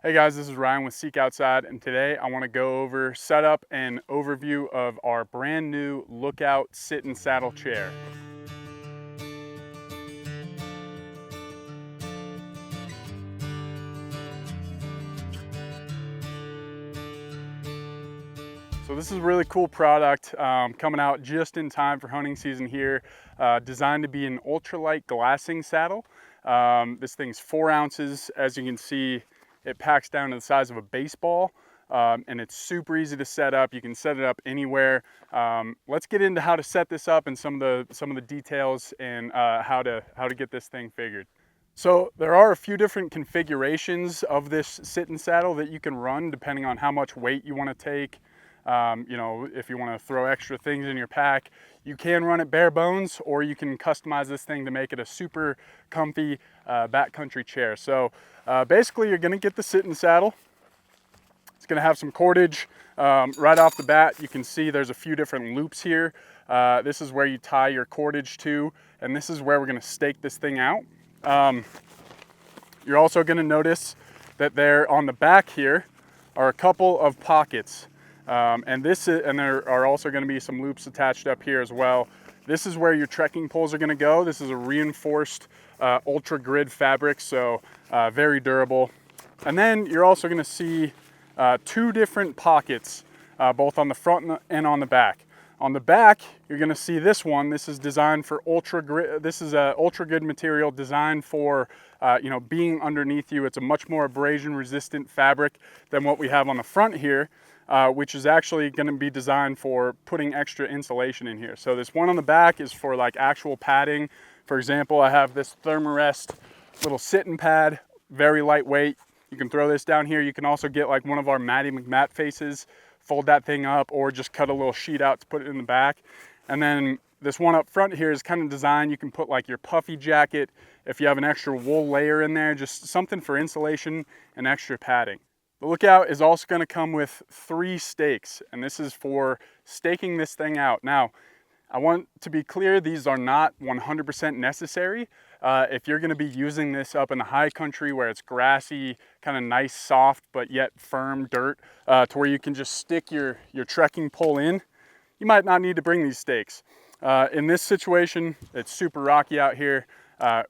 Hey guys, this is Ryan with Seek Outside, and today I want to go over setup and overview of our brand new Lookout Sittin Saddle chair. So this is a really cool product coming out just in time for hunting season here, designed to be an ultralight glassing saddle. This thing's 4 ounces. As you can see, it packs down to the size of a baseball. And it's super easy to set up. You can set it up anywhere. Let's get into how to set this up and some of the details and how to get this thing figured. So there are a few different configurations of this sitting saddle that you can run depending on how much weight you want to take. You know, if you want to throw extra things in your pack, you can run it bare bones, or you can customize this thing to make it a super comfy backcountry chair. So basically you're going to get the sitting saddle. It's going to have some cordage right off the bat. You can see there's a few different loops here. This is where you tie your cordage to, and this is where we're going to stake this thing out. You're also going to notice that there on the back here are a couple of pockets. And there are also going to be some loops attached up here as well. This is where your trekking poles are going to go. This is a reinforced ultra grid fabric, so very durable. And then you're also going to see 2 different pockets, both on the front and on the back. On the back, you're going to see this one. This is designed for ultra grid. This is a ultra grid material designed for you know, being underneath you. It's a much more abrasion resistant fabric than what we have on the front here. Which is actually going to be designed for putting extra insulation in here. So this one on the back is for like actual padding. For example, I have this Thermarest little sitting pad, very lightweight. You can throw this down here. You can also get like one of our Matty McMatt faces, fold that thing up, or just cut a little sheet out to put it in the back. And then this one up front here is kind of designed, you can put like your puffy jacket, if you have an extra wool layer in there, just something for insulation and extra padding. The Lookout is also going to come with 3 stakes, and this is for staking this thing out. Now, I want to be clear, these are not 100% necessary. If you're going to be using this up in the high country where it's grassy, kind of nice, soft, but yet firm dirt, to where you can just stick your trekking pole in, you might not need to bring these stakes. In this situation, it's super rocky out here.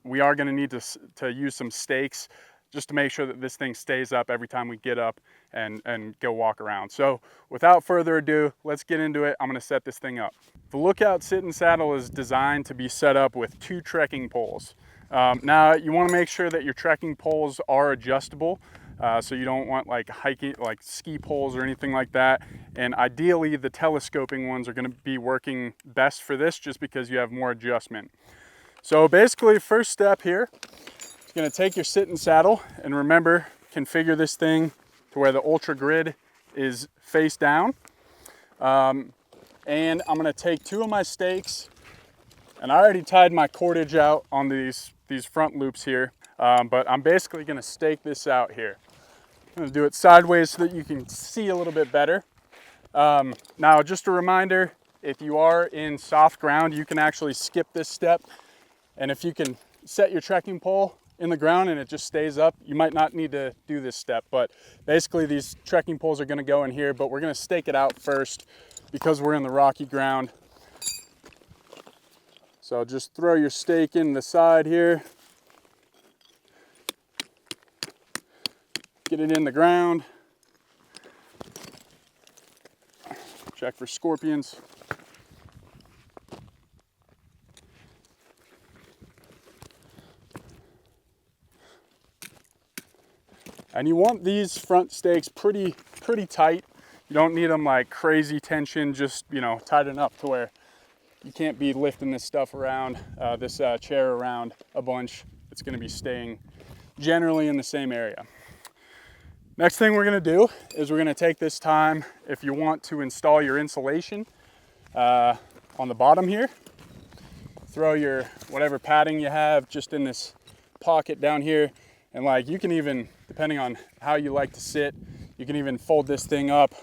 We are going to need to use some stakes, just to make sure that this thing stays up every time we get up and go walk around. So without further ado, let's get into it. I'm gonna set this thing up. The Lookout Sittin Saddle is designed to be set up with 2 trekking poles. Now you wanna make sure that your trekking poles are adjustable. So you don't want like hiking, like ski poles or anything like that. And ideally the telescoping ones are gonna be working best for this, just because you have more adjustment. So basically, first step here, you're going to take your sitting saddle, and remember, configure this thing to where the ultra grid is face down. And I'm going to take 2 of my stakes, and I already tied my cordage out on these front loops here, but I'm basically going to stake this out here. I'm going to do it sideways so that you can see a little bit better. Now, just a reminder, if you are in soft ground, you can actually skip this step, and if you can set your trekking pole in the ground and it just stays up, you might not need to do this step. But basically these trekking poles are going to go in here, but we're going to stake it out first because we're in the rocky ground. So just throw your stake in the side here, get it in the ground, check for scorpions. And you want these front stakes pretty tight. You don't need them like crazy tension, just, you know, tight enough to where you can't be lifting this stuff around, this chair around a bunch. It's going to be staying generally in the same area. Next thing we're going to do is we're going to take this time, if you want to install your insulation on the bottom here, throw your whatever padding you have just in this pocket down here. And like, you can even, depending on how you like to sit, you can even fold this thing up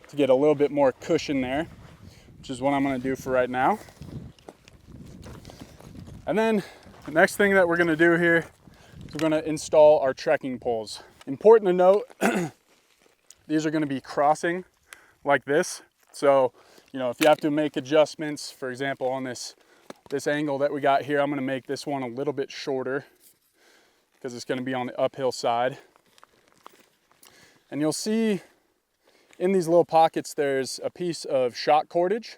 to get a little bit more cushion there, which is what I'm going to do for right now. And then the next thing that we're going to do here is we're going to install our trekking poles. Important to note, these are going to be crossing like this. So, you know, if you have to make adjustments, for example, on this angle that we got here, I'm going to make this one a little bit shorter because it's going to be on the uphill side. And you'll see in these little pockets, there's a piece of shock cordage.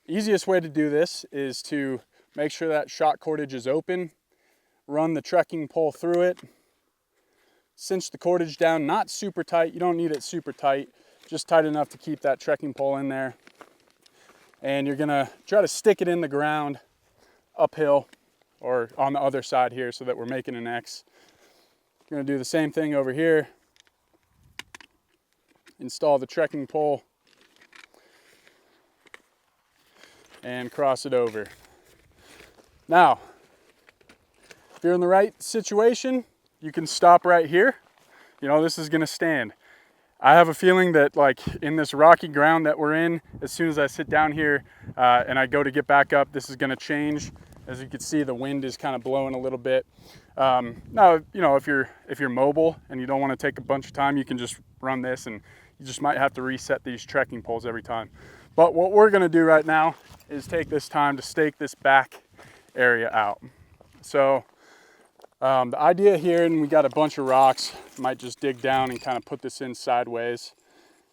Easiest way to do this is to make sure that shock cordage is open, run the trekking pole through it, cinch the cordage down, not super tight. You don't need it super tight, just tight enough to keep that trekking pole in there. And you're gonna try to stick it in the ground uphill or on the other side here so that we're making an X. You're gonna do the same thing over here. Install the trekking pole and cross it over. Now, if you're in the right situation, you can stop right here. You know, this is gonna stand. I have a feeling that like in this rocky ground that we're in, as soon as I sit down here and I go to get back up, this is gonna change. As you can see, the wind is kind of blowing a little bit. Now, you know, if you're mobile and you don't wanna take a bunch of time, you can just run this, and you just might have to reset these trekking poles every time. But what we're gonna do right now is take this time to stake this back area out. So the idea here, and we got a bunch of rocks, might just dig down and kind of put this in sideways.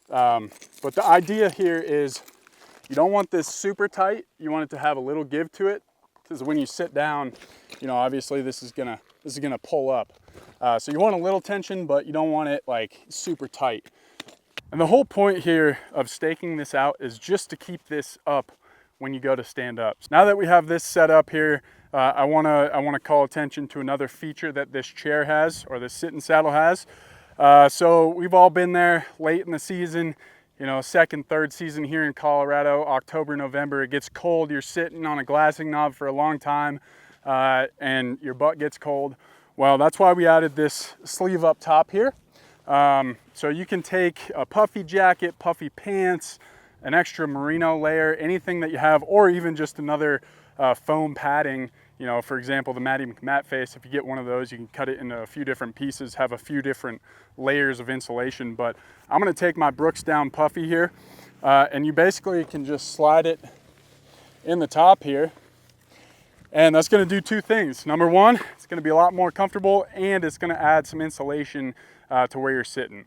But the idea here is you don't want this super tight. You want it to have a little give to it, because when you sit down, you know, obviously this is gonna pull up. So you want a little tension, but you don't want it like super tight. And the whole point here of staking this out is just to keep this up when you go to stand up. Now that we have this set up here, I wanna call attention to another feature that this chair has, or this sitting saddle has. So we've all been there late in the season, you know, second, third season here in Colorado, October, November, it gets cold, you're sitting on a glassing knob for a long time, and your butt gets cold. Well, that's why we added this sleeve up top here. So you can take a puffy jacket, puffy pants, an extra merino layer, anything that you have, or even just another foam padding. You know, for example, the Matty McMatt face, if you get one of those, you can cut it into a few different pieces, have a few different layers of insulation. But I'm gonna take my Brooks Down puffy here, and you basically can just slide it in the top here. And that's gonna do two things. Number one, it's gonna be a lot more comfortable, and it's gonna add some insulation to where you're sitting.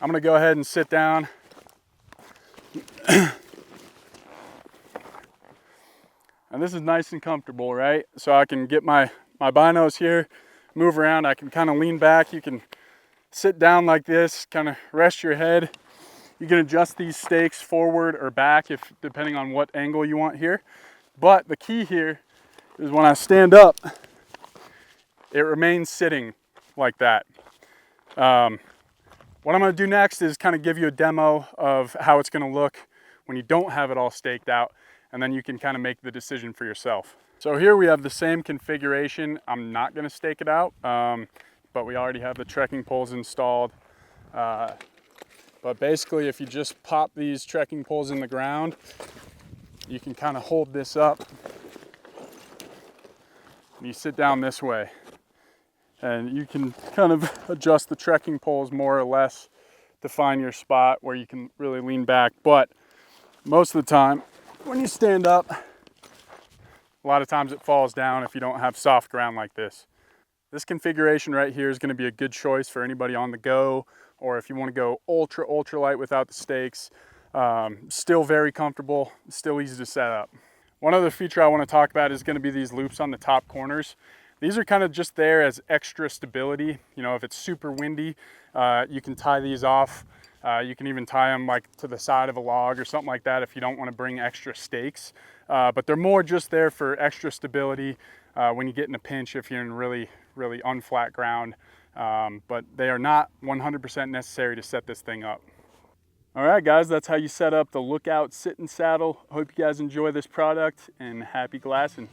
I'm gonna go ahead and sit down. And this is nice and comfortable, right? So I can get my binos here, move around, I can kind of lean back. You can sit down like this, kind of rest your head. You can adjust these stakes forward or back, depending on what angle you want here. But the key here is when I stand up, it remains sitting like that. What I'm gonna do next is kind of give you a demo of how it's gonna look when you don't have it all staked out, and then you can kind of make the decision for yourself. So here we have the same configuration. I'm not gonna stake it out, but we already have the trekking poles installed. But basically, if you just pop these trekking poles in the ground, you can kind of hold this up. And you sit down this way. And you can kind of adjust the trekking poles more or less to find your spot where you can really lean back. But most of the time, when you stand up, a lot of times it falls down if you don't have soft ground like this. This configuration right here is going to be a good choice for anybody on the go, or if you want to go ultra light without the stakes. Still very comfortable, still easy to set up. One other feature I want to talk about is going to be these loops on the top corners. These are kind of just there as extra stability. You know, if it's super windy, you can tie these off. You can even tie them like to the side of a log or something like that if you don't want to bring extra stakes. But they're more just there for extra stability when you get in a pinch if you're in really unflat ground. But they are not 100% necessary to set this thing up. All right, guys, that's how you set up the Lookout Sittin Saddle. Hope you guys enjoy this product, and happy glassing.